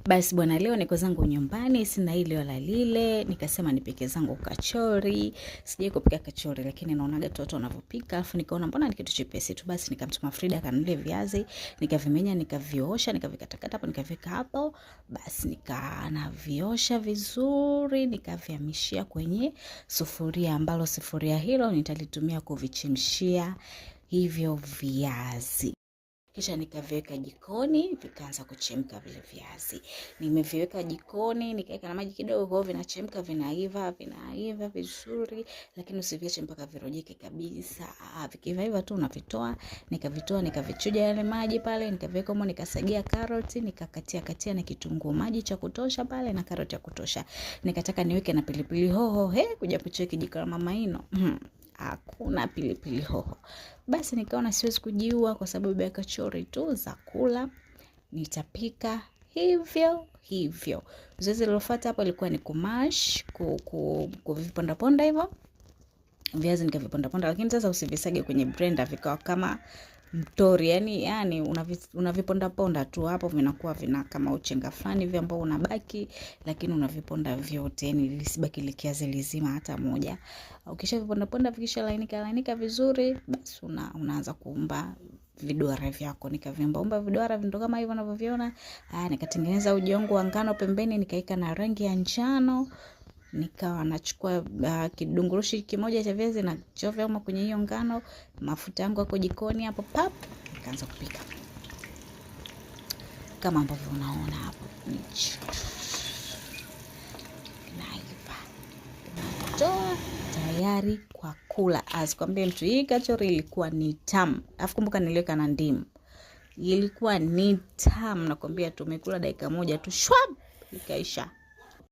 Basi bwana, leo niko zangu nyumbani, sina ile wala lile, nikasema nipike zangu kachori. Sijai kupika kachori lakini naonaga watu wanavyopika, alafu nikaona mbona ni kitu chepesi tu. Basi nikamtuma Frida akanunulie viazi, nikavimenya, nikaviosha, nikavikatakata hapo, nikaweka hapo. Basi nikaviosha vizuri, nikavihamishia kwenye sufuria, ambalo sufuria hilo nitalitumia kuvichemshia hivyo viazi. Kisha nikaviweka jikoni, vikaanza kuchemka vile viazi. Nimeviweka jikoni, nikaweka na maji kidogo, kwa vinachemka, vinaiva vizuri, lakini usiviache mpaka virojeke kabisa. Vikiiva tu unavitoa, nikavichuja yale maji pale, nikaviweka humo, nikasagia karoti, nikakatia na kitunguu maji cha kutosha pale na karoti ya kutosha. Nikataka niweke na pilipili hoho, kuja kucheki kijiko la mama Ino. Hakuna pilipili hoho. Basi nikaona siwezi kujiua kwa sababu ya kachori tu za kula, nitapika hivyo. Zoezi lilofuata hapo ilikuwa ni kumash, kuviponda ponda hivyo viazi, nikaviponda ponda, lakini sasa usivisage kwenye blender vikawa kama mtori, yani unaviponda ponda tu, hapo vinakuwa vina kama uchenga fulani hivi ambao unabaki, lakini unaviponda vyote, yani lisibaki likiazi lizima hata moja. Ukisha viponda ponda vikisha lainika vizuri, basi unaanza kuumba viduara vyako. Nikaviumba viduara vindo kama hivyo unavyoviona. Nikatengeneza uji wangu wa ngano pembeni, nikaika na rangi ya njano. Nikawa nachukua kidungurushi kimoja cha viazi na chovya humo kwenye hiyo ngano, mafuta yangu yako jikoni hapo pap, nikaanza kupika. Kama ambavyo unaona hapo. Naiva. Toa tayari kwa kula. Asikwambie mtu, hii kachori ilikuwa ni tamu. Alafu kumbuka niliweka na ndimu. Ilikuwa ni tamu, nakwambia tumekula dakika moja tu shwab ikaisha.